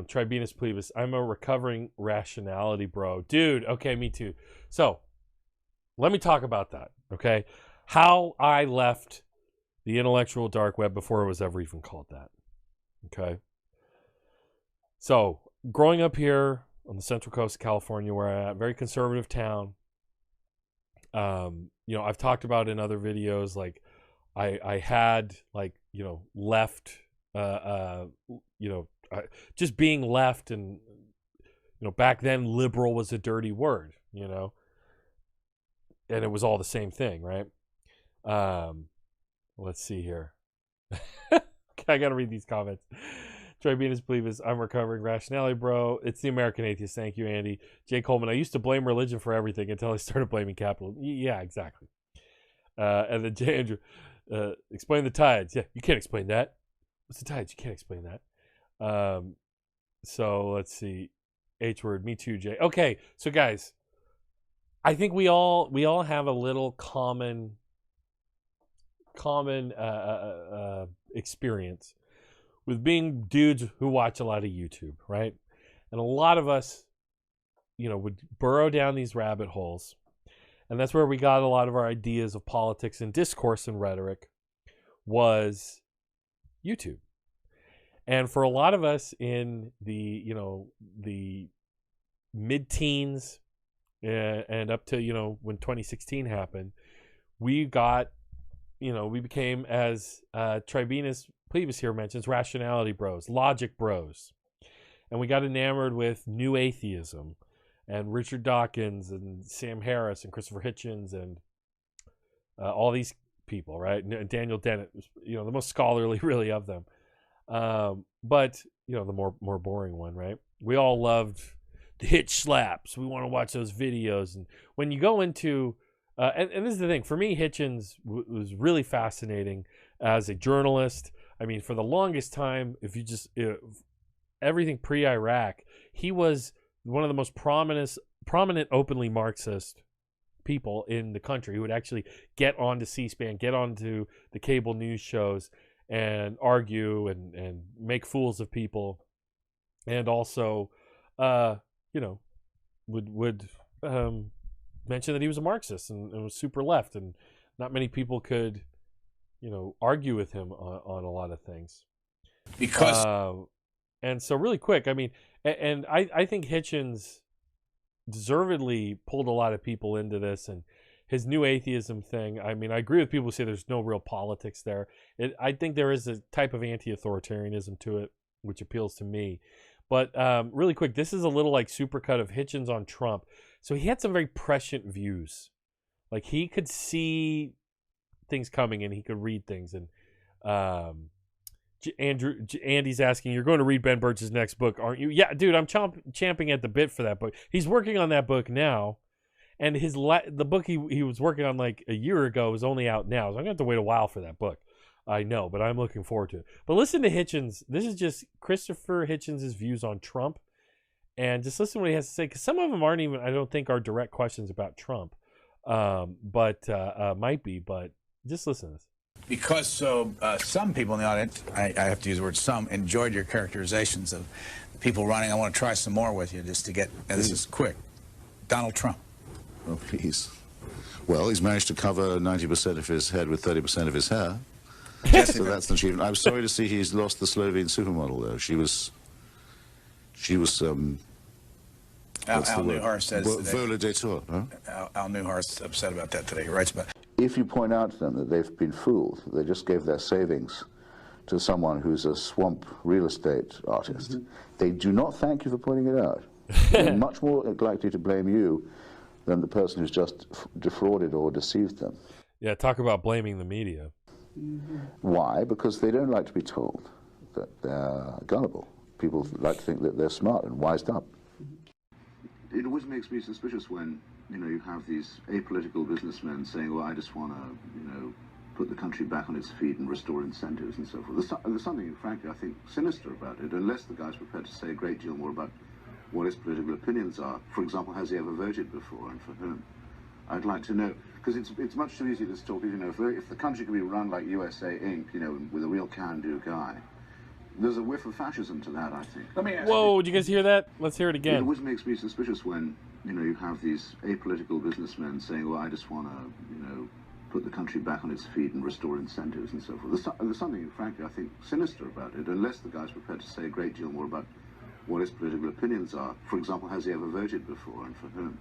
Tribunus Plebis, I'm a recovering rationality bro. Dude, okay, me too. So, let me talk about that, okay? How I left the intellectual dark web before it was ever even called that, okay? So, growing up here on the central coast of California, where I'm at, very conservative town, I've talked about in other videos, like, I had, like, left, just being left, and, back then, liberal was a dirty word, and it was all the same thing, right? Let's see here. I gotta read these comments. Tribunus Plebis, I'm recovering rationality, bro. It's the American atheist. Thank you, Andy. Jay Coleman, I used to blame religion for everything until I started blaming capitalism. Yeah, exactly. And then Jay Andrew, explain the tides. Yeah, you can't explain that. What's the tides? You can't explain that. So let's see. H word, me too, Jay. Okay, so guys, I think we all have a little common experience with being dudes who watch a lot of YouTube, right? And a lot of us, would burrow down these rabbit holes. And that's where we got a lot of our ideas of politics and discourse and rhetoric, was YouTube. And for a lot of us in the mid-teens and up to, when 2016 happened, we got, we became, as Tribunus Plebis here mentions, rationality bros, logic bros. And we got enamored with new atheism and Richard Dawkins and Sam Harris and Christopher Hitchens and all these people, right? Daniel Dennett, the most scholarly really of them. But, the more boring one, right? We all loved the Hitch slaps. We want to watch those videos. And when you go into, and this is the thing, for me, Hitchens was really fascinating as a journalist. I mean, for the longest time, everything pre-Iraq, he was one of the most prominent openly Marxist people in the country who would actually get onto C-SPAN, get onto the cable news shows and argue and make fools of people, and also, would mention that he was a Marxist and was super left, and not many people could, argue with him on a lot of things. Because and so really quick, I mean, and I think Hitchens deservedly pulled a lot of people into this, and his new atheism thing. I mean, I agree with people who say there's no real politics there. I think there is a type of anti-authoritarianism to it, which appeals to me. But really quick, this is a little like supercut of Hitchens on Trump. So he had some very prescient views. Like, he could see things coming and he could read things. And Andy's asking, you're going to read Ben Birch's next book, aren't you? Yeah, dude, I'm champing at the bit for that book. He's working on that book now. And the book he was working on like a year ago is only out now. So I'm going to have to wait a while for that book. I know, but I'm looking forward to it. But listen to Hitchens. This is just Christopher Hitchens' views on Trump. And just listen to what he has to say. Because some of them aren't even, I don't think, are direct questions about Trump. But might be. But just listen to this. Because some people in the audience, I have to use the word some, enjoyed your characterizations of people running. I want to try some more with you just to get, and this is quick, Donald Trump. Oh, please. Well, he's managed to cover 90% of his head with 30% of his hair. So that's an achievement. I'm sorry to see he's lost the Slovene supermodel, though. She was Al Newhart says Vola de Tour, huh? Al Newhart's upset about that today. He writes about it. If you point out to them that they've been fooled, they just gave their savings to someone who's a swamp real estate artist, they do not thank you for pointing it out. They're much more likely to blame you than the person who's just defrauded or deceived them. Yeah, talk about blaming the media. Why? Because they don't like to be told that they're gullible. People like to think that they're smart and wised up. It always makes me suspicious when, you have these apolitical businessmen saying, well, I just want to, put the country back on its feet and restore incentives and so forth. There's something, frankly, I think, sinister about it, unless the guy's prepared to say a great deal more about what his political opinions are. For example, has he ever voted before, and for whom? I'd like to know, because it's much too easy to talk, if the country can be run like USA Inc., with a real can-do guy, There's a whiff of fascism to that, I think. Let me ask Whoa, did you guys hear that? Let's hear it It again. always makes me suspicious when, you have these apolitical businessmen saying, well, I just want to, put the country back on its feet and restore incentives and so forth. There's something, frankly, I think, sinister about it, unless the guy's prepared to say a great deal more about what his political opinions are. For example, has he ever voted before and for whom?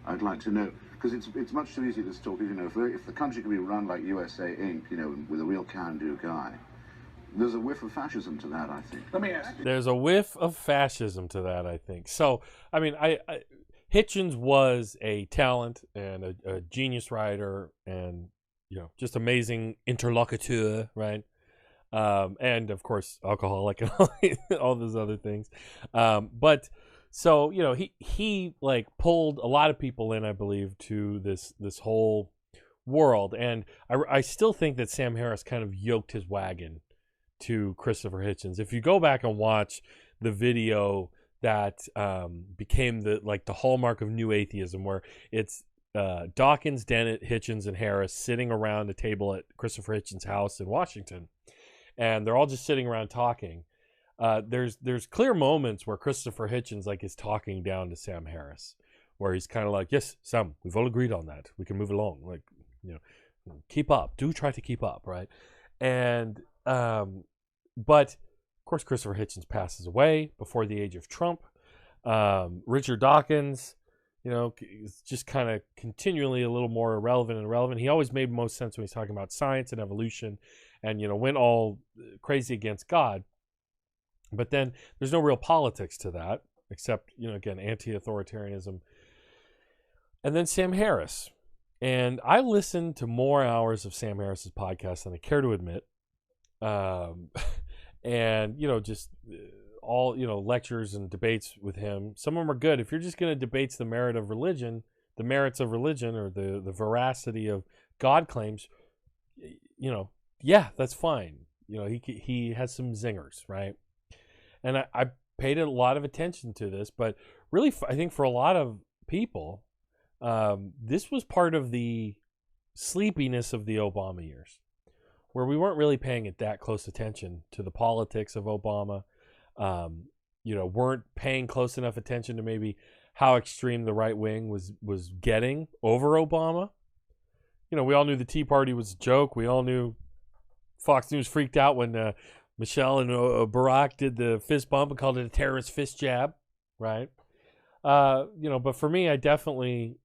I'd like to know, because it's much too easy to talk, if the country can be run like USA Inc., with a real can-do guy. There's a whiff of fascism to that, I think. Let me ask you. There's a whiff of fascism to that, I think. So, I mean, Hitchens was a talent and a genius writer and, just amazing interlocuteur, right? And, of course, alcoholic and all those other things. But, so, he like pulled a lot of people in, I believe, to this whole world. And I still think that Sam Harris kind of yoked his wagon to Christopher Hitchens. If you go back and watch the video that became the hallmark of New Atheism, where it's Dawkins, Dennett, Hitchens, and Harris sitting around a table at Christopher Hitchens' house in Washington, and they're all just sitting around talking. There's clear moments where Christopher Hitchens is talking down to Sam Harris, where he's kind of like, "Yes, Sam, we've all agreed on that. We can move along. Keep up. Do try to keep up, right?" And but of course, Christopher Hitchens passes away before the age of Trump. Richard Dawkins, is just kind of continually a little more irrelevant and relevant. He always made most sense when he's talking about science and evolution, and went all crazy against God. But then there's no real politics to that, except again, anti-authoritarianism. And then Sam Harris, and I listened to more hours of Sam Harris's podcast than I care to admit. And just all lectures and debates with him. Some of them are good. If you're just going to debate the merits of religion, or the veracity of God claims, yeah, that's fine. He has some zingers, right? And I paid a lot of attention to this, but really, I think for a lot of people, this was part of the sleepiness of the Obama years, where we weren't really paying it that close attention to the politics of Obama, weren't paying close enough attention to maybe how extreme the right wing was getting over Obama. We all knew the Tea Party was a joke. We all knew Fox News freaked out when Michelle and Barack did the fist bump and called it a terrorist fist jab, right? But for me, I definitely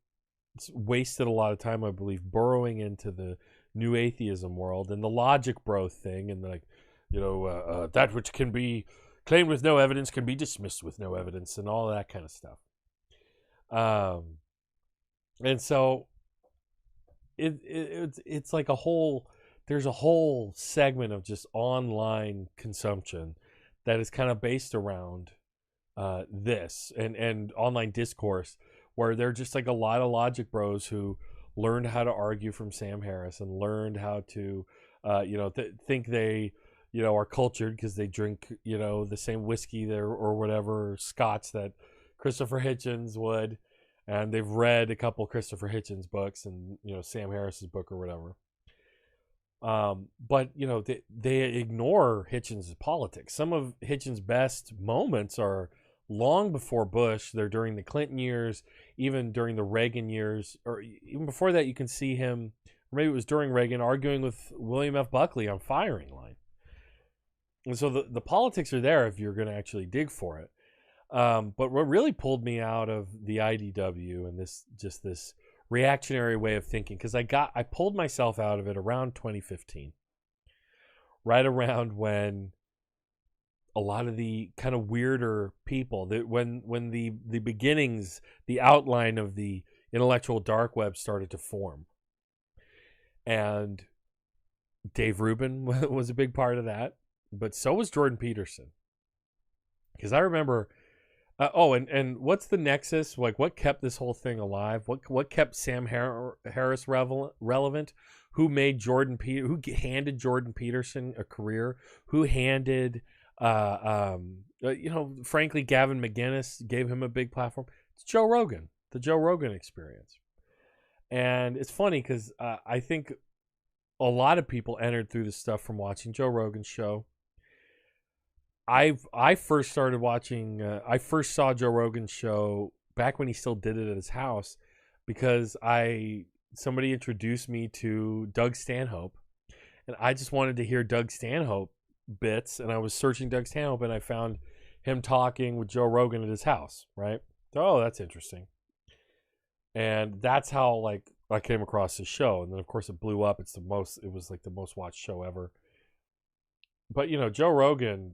wasted a lot of time, I believe, burrowing into the New Atheism world and the logic bro thing, and that which can be claimed with no evidence can be dismissed with no evidence, and all that kind of stuff. And so it's like there's a whole segment of just online consumption that is kind of based around this and online discourse, where they're just like a lot of logic bros who learned how to argue from Sam Harris and learned how to, think they, are cultured because they drink, the same whiskey there or whatever Scotch that Christopher Hitchens would, and they've read a couple Christopher Hitchens books and Sam Harris's book or whatever. But they ignore Hitchens' politics. Some of Hitchens' best moments are long before Bush. They're during the Clinton years, even during the Reagan years, or even before that. You can see him, or maybe it was during Reagan, arguing with William F. Buckley on firing line. And so the politics are there if you're going to actually dig for it. But what really pulled me out of the IDW and this reactionary way of thinking, because I pulled myself out of it around 2015, right around when a lot of the kind of weirder people, that when the beginnings, the outline of the intellectual dark web started to form, and Dave Rubin was a big part of that, but so was Jordan Peterson, because I remember. And what's the nexus? Like, what kept this whole thing alive? What kept Sam Harris relevant? Who made who handed Jordan Peterson a career? Who handed, frankly, Gavin McInnes gave him a big platform? It's Joe Rogan, the Joe Rogan experience. And it's funny because I think a lot of people entered through this stuff from watching Joe Rogan's show. I first started watching. I first saw Joe Rogan's show back when he still did it at his house, because somebody introduced me to Doug Stanhope, and I just wanted to hear Doug Stanhope bits, and I was searching Doug Stanhope, and I found him talking with Joe Rogan at his house. Right? Oh, that's interesting. And that's how like I came across his show, and then of course it blew up. It was like the most watched show ever. But you know, Joe Rogan,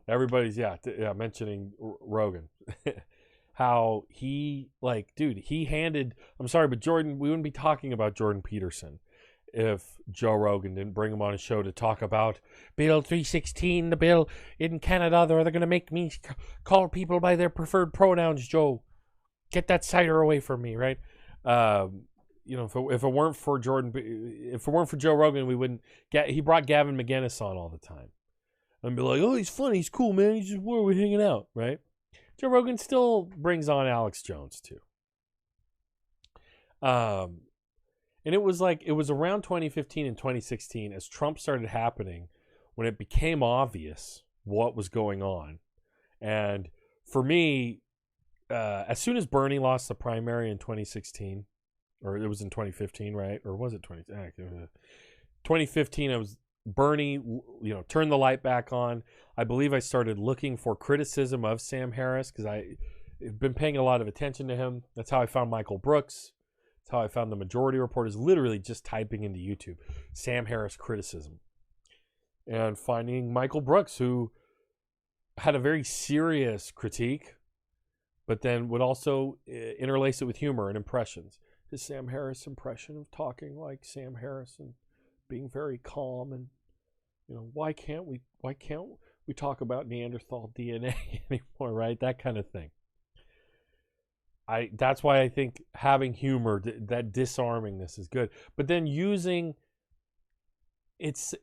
everybody's mentioning Rogan, how he like, dude, he handed. I'm sorry, but Jordan, we wouldn't be talking about Jordan Peterson if Joe Rogan didn't bring him on his show to talk about Bill 316, the bill in Canada. They're going to make me call people by their preferred pronouns. Joe, get that cider away from me, right? You know, if it weren't for Joe Rogan, we wouldn't get. He brought Gavin McInnes on all the time, and be like, "Oh, he's funny, he's cool, man. He's just where we're hanging out, right?" Joe Rogan still brings on Alex Jones too. And it was around 2015 and 2016 as Trump started happening, when it became obvious what was going on, and for me, as soon as Bernie lost the primary in 2016. Or it was in 2015, right? Or was it 2015? It was Bernie, you know, turned the light back on. I believe I started looking for criticism of Sam Harris because I've been paying a lot of attention to him. That's how I found Michael Brooks. That's how I found the Majority Report, is literally just typing into YouTube Sam Harris criticism and finding Michael Brooks, who had a very serious critique, but then would also interlace it with humor and impressions. His Sam Harris impression of talking like Sam Harris and being very calm, and you know, why can't we talk about Neanderthal DNA anymore, right? That kind of thing. That's why I think having humor, that disarming this, is good. But then it's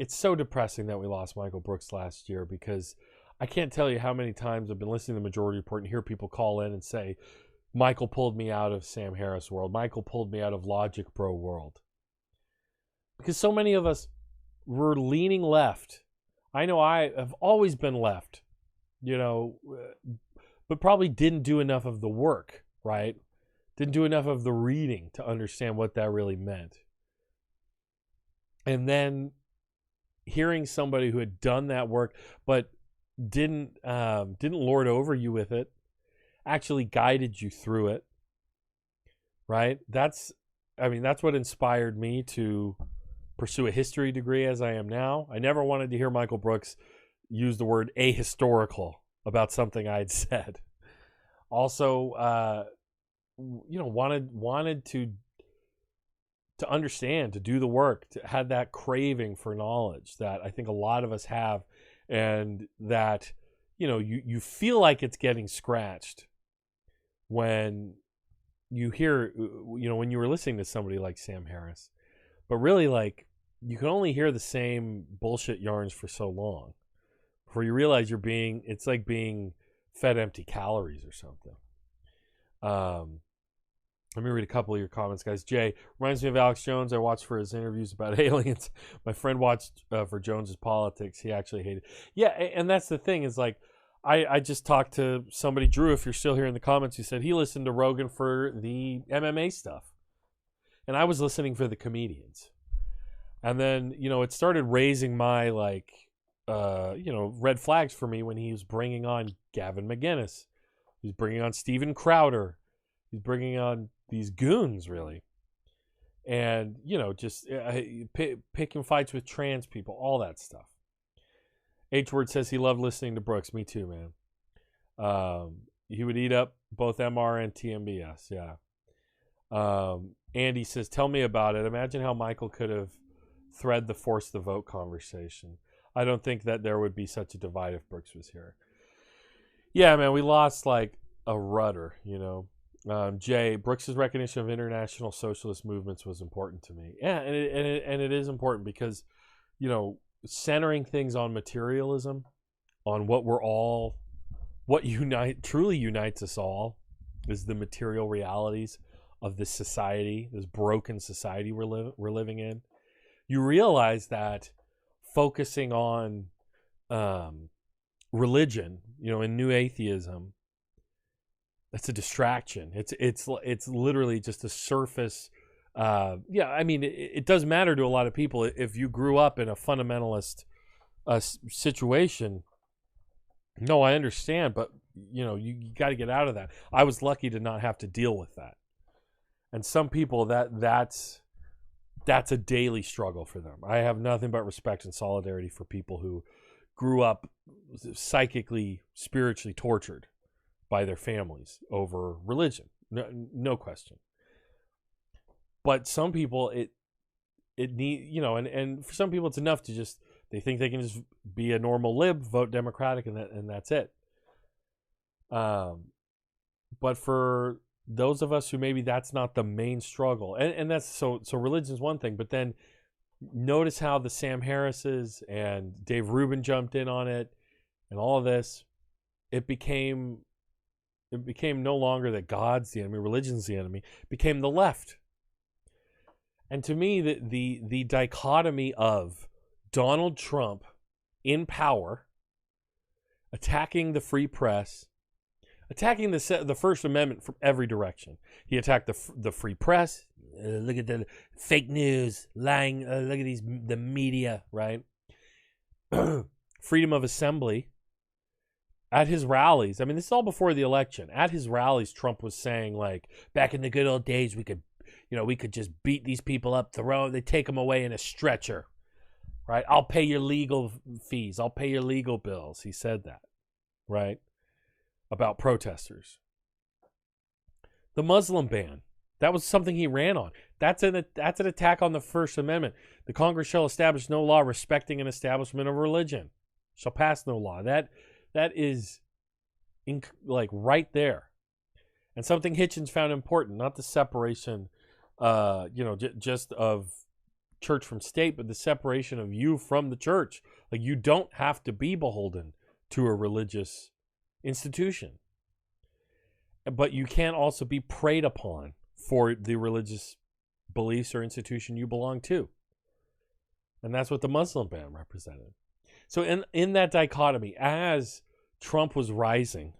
so depressing that we lost Michael Brooks last year, because I can't tell you how many times I've been listening to the Majority Report and hear people call in and say, Michael pulled me out of Sam Harris world. Michael pulled me out of Logic Bro world. Because so many of us were leaning left. I know I have always been left, you know, but probably didn't do enough of the work, right? Didn't do enough of the reading to understand what that really meant. And then hearing somebody who had done that work but didn't lord over you with it, actually guided you through it, right? That's what inspired me to pursue a history degree as I am now. I never wanted to hear Michael Brooks use the word ahistorical about something I'd said. Also, you know, wanted to understand, to do the work, to had that craving for knowledge that I think a lot of us have, and that, you know, you feel like it's getting scratched when you hear, you know, when you were listening to somebody like Sam Harris. But really, like, you can only hear the same bullshit yarns for so long before you realize it's like being fed empty calories or something. Let me read a couple of your comments, guys. Jay, reminds me of Alex Jones. I watched for his interviews about aliens. My friend watched for Jones's politics. He actually hated. Yeah, and that's the thing, is like, I just talked to somebody, Drew, if you're still here in the comments, who said he listened to Rogan for the MMA stuff. And I was listening for the comedians. And then, you know, it started raising my, like, you know, red flags for me when he was bringing on Gavin McInnes. He's bringing on Steven Crowder. He's bringing on these goons, really. And, you know, just picking fights with trans people, all that stuff. H-Word says he loved listening to Brooks. Me too, man. He would eat up both MR and TMBS, yeah. Andy says, tell me about it. Imagine how Michael could have thread the force the vote conversation. I don't think that there would be such a divide if Brooks was here. Yeah, man, we lost like a rudder, you know. Jay, Brooks's recognition of international socialist movements was important to me. Yeah, and it is important because, you know, centering things on materialism, on what truly unites us all, is the material realities of this society, this broken society we're living in. You realize that focusing on religion, in New Atheism, that's a distraction. It's literally just a surface. It does matter to a lot of people if you grew up in a fundamentalist situation. No, I understand, but you got to get out of that. I was lucky to not have to deal with that, and some people that's a daily struggle for them. I have nothing but respect and solidarity for people who grew up psychically, spiritually tortured by their families over religion. No question. But some people, it need, and for some people it's enough to just, they think they can just be a normal lib, vote Democratic, and that's it. But for those of us who maybe that's not the main struggle, and that's so religion's one thing, but then notice how the Sam Harris's and Dave Rubin jumped in on it, and all of this, it became no longer that God's the enemy, religion's the enemy, it became the left. And to me, the dichotomy of Donald Trump in power, attacking the free press, attacking the First Amendment from every direction. He attacked the free press. Look at the fake news, lying. Look at the media, right? Freedom of assembly. At his rallies, I mean, this is all before the election. At his rallies, Trump was saying, like, back in the good old days, we could just beat these people up, they take them away in a stretcher, right? I'll pay your legal fees. I'll pay your legal bills. He said that, right? About protesters. The Muslim ban, that was something he ran on. That's an attack on the First Amendment. The Congress shall establish no law respecting an establishment of religion. Shall pass no law. That is right there. And something Hitchens found important, not the separation, just of church from state, but the separation of you from the church. Like, you don't have to be beholden to a religious institution. But you can also be preyed upon for the religious beliefs or institution you belong to. And that's what the Muslim ban represented. So in that dichotomy, as Trump was rising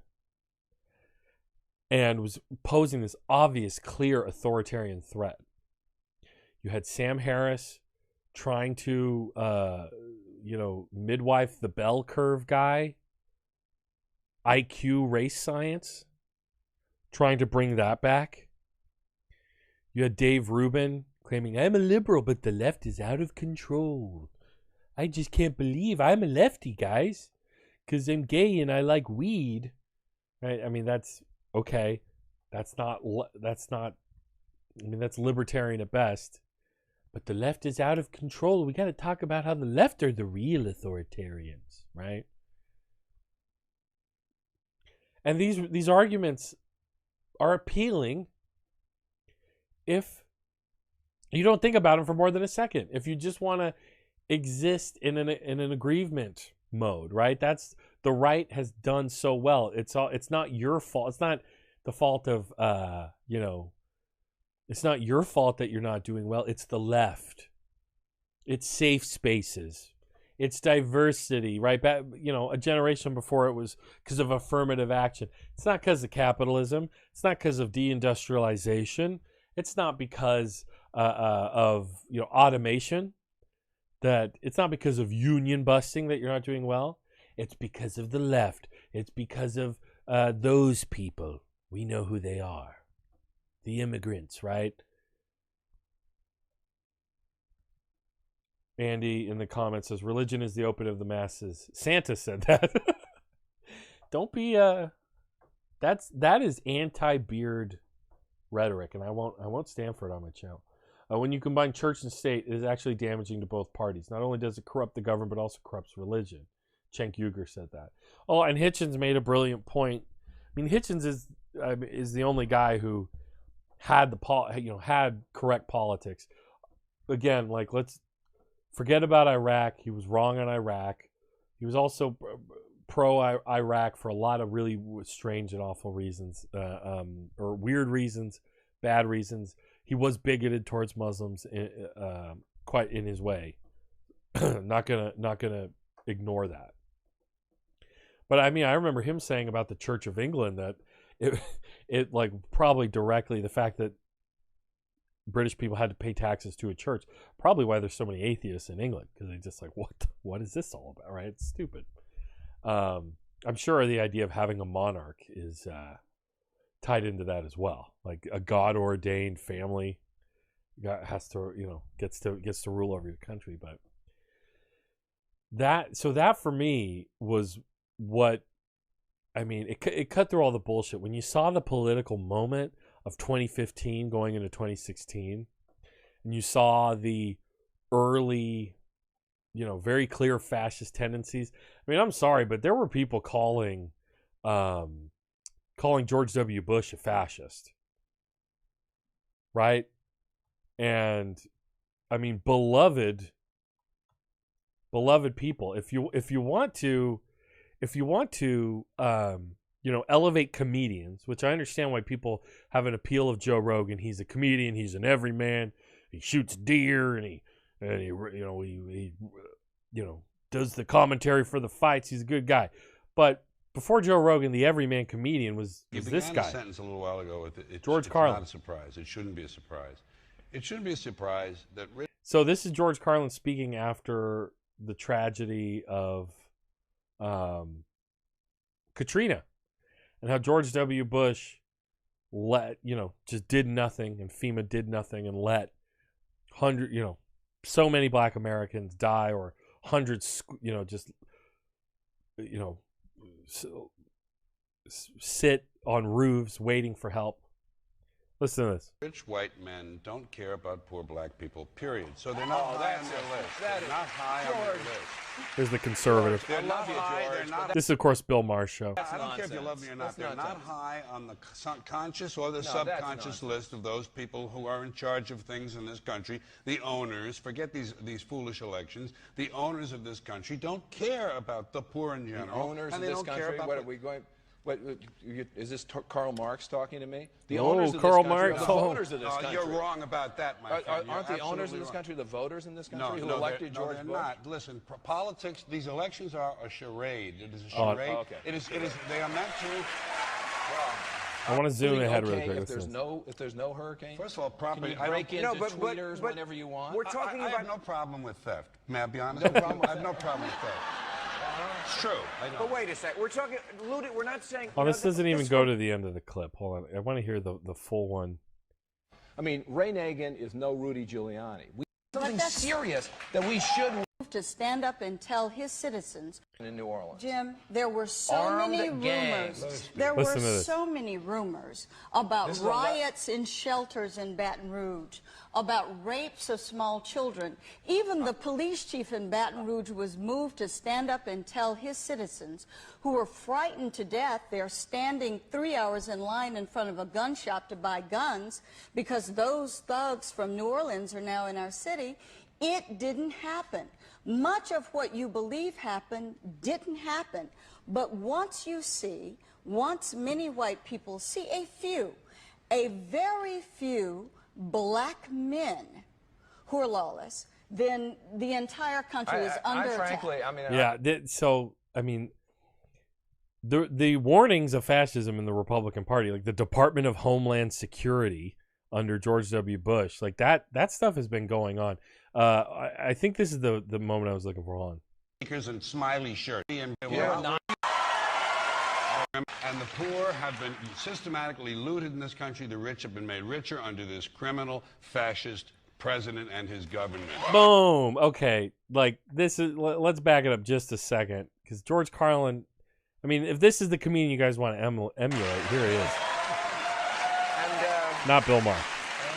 and was posing this obvious, clear authoritarian threat, you had Sam Harris trying to, midwife the bell curve guy, IQ race science, trying to bring that back. You had Dave Rubin claiming, I'm a liberal, but the left is out of control. I just can't believe I'm a lefty, guys, because I'm gay and I like weed. Right? I mean, that's okay. That's libertarian at best. But the left is out of control. We got to talk about how the left are the real authoritarians, right? And these arguments are appealing if you don't think about them for more than a second. If you just want to exist in an aggrievement mode, right? That's the right has done so well. It's not your fault. It's not the fault of it's not your fault that you're not doing well. It's the left. It's safe spaces. It's diversity, right? Back, a generation before it was because of affirmative action. It's not because of capitalism. It's not because of deindustrialization. It's not because of automation. That it's not because of union busting that you're not doing well. It's because of the left. It's because of those people. We know who they are. The immigrants, right? Andy in the comments says, religion is the opiate of the masses. Santa said that. Don't be that is anti-beard rhetoric, and I won't stand for it on my channel. When you combine church and state, it is actually damaging to both parties. Not only does it corrupt the government, but also corrupts religion. Cenk Uygur said that. Oh, and Hitchens made a brilliant point. I mean, Hitchens is the only guy who had had correct politics. Again, let's forget about Iraq. He was wrong on Iraq. He was also pro-Iraq for a lot of really strange and awful reasons, or weird reasons, bad reasons. He was bigoted towards Muslims, quite in his way. Not gonna ignore that. But I mean, I remember him saying about the Church of England that it like probably directly the fact that British people had to pay taxes to a church, probably why there's so many atheists in England, because they just like, what is this all about, right? It's stupid. I'm sure the idea of having a monarch is tied into that as well. Like a God ordained family has to, gets to rule over the country. But that for me was what, I mean, it cut through all the bullshit. When you saw the political moment of 2015 going into 2016, and you saw the early, very clear fascist tendencies. I mean, I'm sorry, but there were people calling George W. Bush a fascist, right? And I mean, beloved people. If you want to elevate comedians, which I understand why people have an appeal of Joe Rogan. He's a comedian. He's an everyman. He shoots deer and he does the commentary for the fights. He's a good guy. But before Joe Rogan, the everyman comedian was this guy. You began a sentence a little while ago with George Carlin. It's not a surprise. It shouldn't be a surprise. It shouldn't be a surprise that. So this is George Carlin speaking after the tragedy of Katrina, and how George W. Bush just did nothing, and FEMA did nothing, and let so many Black Americans die, or hundreds, sit on roofs waiting for help. Listen to this. Rich white men don't care about poor black people, period. So they're not high on their list. They're not high on their list. Here's the conservative. They're not high. They're not. This is, of course, Bill Maher's show. I don't care if you love me or not. They're not high on the conscious or the subconscious list of those people who are in charge of things in this country. The owners, forget these foolish elections. The owners of this country don't care about the poor in general. The owners of this country. What are we going? What is this? Karl Marx talking to me? The owners of Karl this country, Marx. the voters of this country. You're wrong about that, my friend. Aren't the owners of this country the voters in this country who elected George Bush? No, they're not. Listen, politics. These elections are a charade. It is a charade. Okay. It is. They are meant to. I want to zoom ahead real quick. If there's no hurricane. First of all, property. Can you break into tweeters whenever you want? We're talking about. I have no problem with theft. May I be honest? I have no problem with theft. It's true. But wait a sec. We're talking looting. We're not saying. Oh, this doesn't even go to the end of the clip. Hold on. I want to hear the full one. I mean, Ray Nagin is no Rudy Giuliani. Something serious that we should to stand up and tell his citizens in New Orleans. Jim, there were so many rumors. There were so many rumors about riots in shelters in Baton Rouge, about rapes of small children. Even the police chief in Baton Rouge was moved to stand up and tell his citizens, who were frightened to death, they're standing 3 hours in line in front of a gun shop to buy guns because those thugs from New Orleans are now in our city. It didn't happen. Much of what you believe happened didn't happen. But once many white people see a very few black men who are lawless, then the entire country is under attack. The warnings of fascism in the Republican Party, like the Department of Homeland Security under George W. Bush, like that stuff has been going on. I think this is the moment I was looking for. Hold on. Sneakers and smiley shirt. And the poor have been systematically looted in this country. The rich have been made richer under this criminal, fascist president and his government. Boom. Okay. Like this is. Let's back it up just a second, because George Carlin. I mean, if this is the comedian you guys want to emulate, here he is. And, not Bill Maher.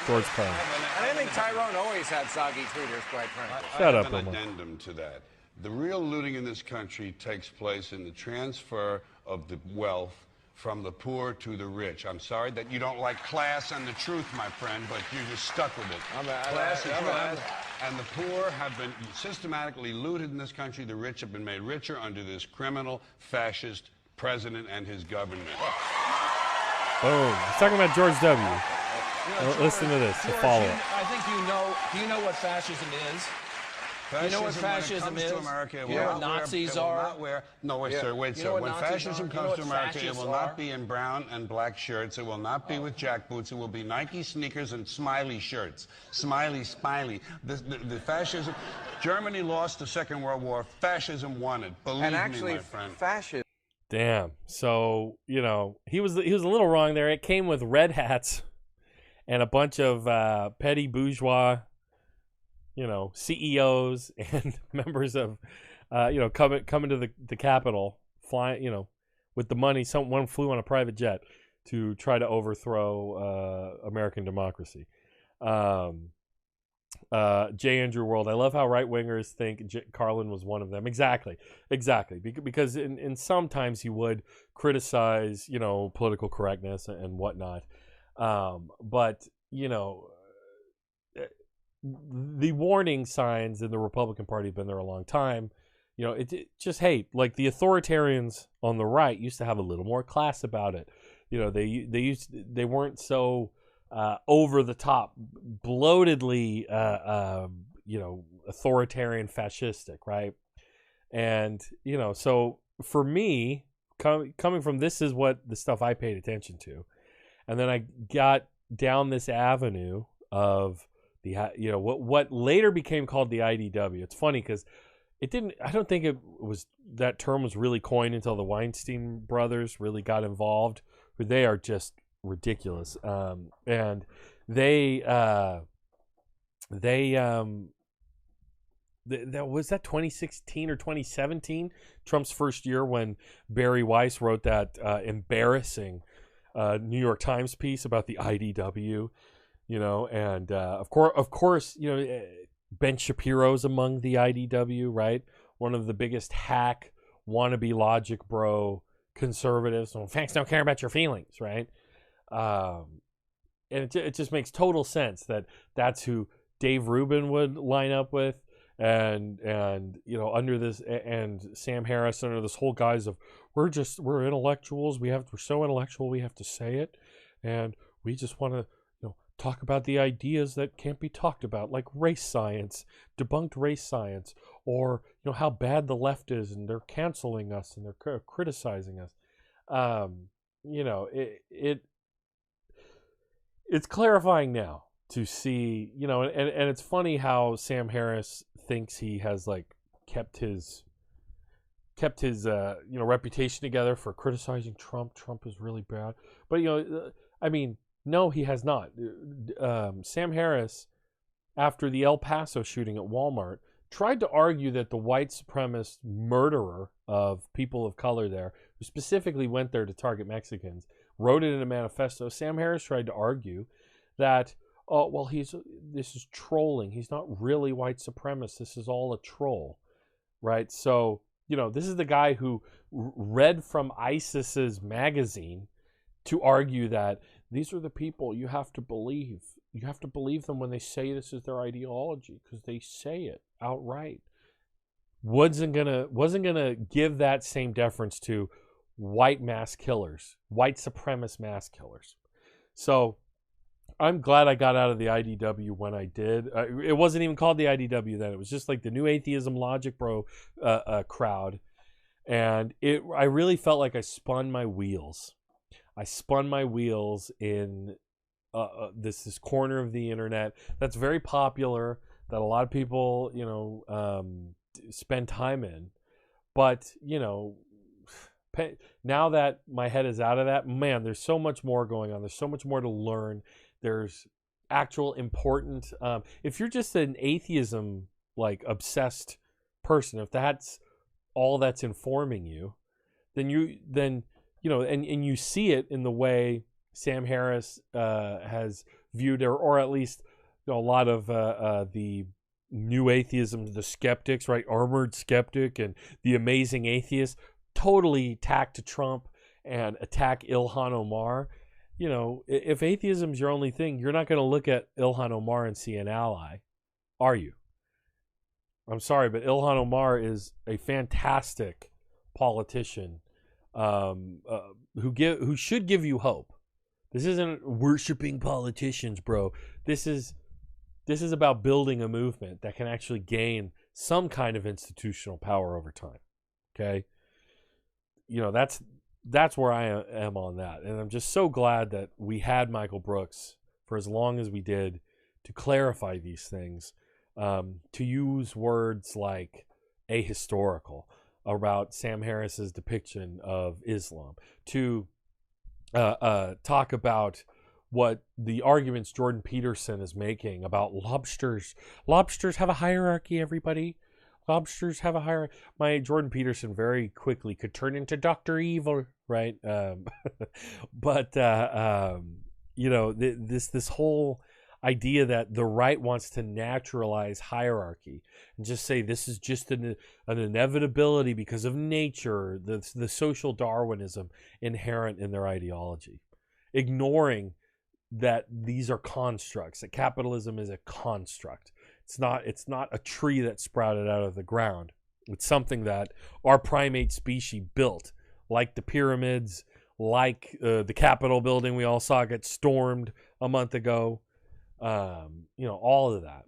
George Carlin. And I think Tyrone always had soggy tweeters, quite frankly. Shut up, Bill Maher. I have an addendum to that. The real looting in this country takes place in the transfer of the wealth from the poor to the rich. I'm sorry that you don't like class and the truth, my friend, but you're just stuck with it. Class and truth. And the poor have been systematically looted in this country. The rich have been made richer under this criminal, fascist president and his government. Boom. He's talking about George W. Listen to this, the follow-up. I think do you know what fascism is? You know what fascism when it comes is? to America, it You will know what not Nazis wear, it will are? not wear, no, wait, Yeah. sir, wait, You sir. know what When Nazis fascism are? You know comes what to America, it fascists will are? not be in brown and black shirts. It will not be with jack boots. It will be Nike sneakers and smiley shirts. Smiley, smiley. The fascism, Germany lost the Second World War. Fascism won it. Believe And me, actually, my friend. fascism. Damn. So, you know, he was a little wrong there. It came with red hats and a bunch of petty bourgeois, you know, CEOs and members of, you know, coming to the Capitol, flying, you know, with the money. One flew on a private jet to try to overthrow American democracy. J. Andrew World. I love how right wingers think Carlin was one of them. Exactly. Because in sometimes he would criticize, you know, political correctness and whatnot. But you know, the warning signs in the Republican Party have been there a long time. You know, it just hate, like the authoritarians on the right used to have a little more class about it. You know, they weren't so over the top, bloatedly, you know, authoritarian, fascistic, right? And you know, so for me, coming from this is what the stuff I paid attention to, and then I got down this avenue of the, you know, what later became called the IDW. It's funny because it didn't. I don't think it was, that term was really coined until the Weinstein brothers really got involved. They are just ridiculous, and they that was that 2016 or 2017, Trump's first year, when Barry Weiss wrote that embarrassing New York Times piece about the IDW, you know, and of course, you know, Ben Shapiro's among the IDW, right? One of the biggest hack wannabe logic bro conservatives. So facts don't care about your feelings, right? And it just makes total sense that that's who Dave Rubin would line up with, and you know, under this, and Sam Harris under this whole guise of we're intellectuals, we're so intellectual we have to say it, and we just want to, you know, talk about the ideas that can't be talked about, like race science, debunked race science, or you know, how bad the left is and they're canceling us and they're criticizing us. You know, it's clarifying now to see, you know, and it's funny how Sam Harris thinks he has like kept his you know, reputation together for criticizing Trump. Trump is really bad, but you know, I mean, no, he has not. Sam Harris, after the El Paso shooting at Walmart, tried to argue that the white supremacist murderer of people of color there, who specifically went there to target Mexicans, wrote it in a manifesto. Sam Harris tried to argue that, oh, well, this is trolling. He's not really white supremacist. This is all a troll, right? So, you know, this is the guy who read from ISIS's magazine to argue that these are the people you have to believe. You have to believe them when they say this is their ideology, because they say it outright. Wasn't gonna give that same deference to white mass killers, white supremacist mass killers. So I'm glad I got out of the IDW when I did. It wasn't even called the IDW then. It was just like the new Atheism Logic Bro crowd. And I really felt like I spun my wheels. I spun my wheels in this corner of the internet that's very popular, that a lot of people, you know, spend time in. But, you know, now that my head is out of that, man, there's so much more going on. There's so much more to learn. There's actual important, if you're just an atheism like obsessed person, if that's all that's informing you, then you know, and you see it in the way Sam Harris has viewed, or at least, you know, a lot of the new atheism, the skeptics, right? Armored Skeptic and the Amazing Atheist, totally tack to Trump and attack Ilhan Omar. You know, if atheism is your only thing, you're not going to look at Ilhan Omar and see an ally, are you? I'm sorry, but Ilhan Omar is a fantastic politician who should give you hope. This isn't worshiping politicians, bro. This is about building a movement that can actually gain some kind of institutional power over time. Okay, that's where I am on that, and I'm just so glad that we had Michael Brooks for as long as we did to clarify these things, to use words like ahistorical about Sam Harris's depiction of Islam, to talk about what the arguments Jordan Peterson is making about lobsters. Lobsters have a hierarchy, everybody. Lobsters have a hierarchy. My Jordan Peterson very quickly could turn into Dr. Evil, right? But this whole idea that the right wants to naturalize hierarchy and just say this is just an inevitability because of nature, the social Darwinism inherent in their ideology, ignoring that these are constructs, that capitalism is a construct. It's not a tree that sprouted out of the ground. It's something that our primate species built, like the pyramids, like the Capitol building we all saw get stormed a month ago. All of that.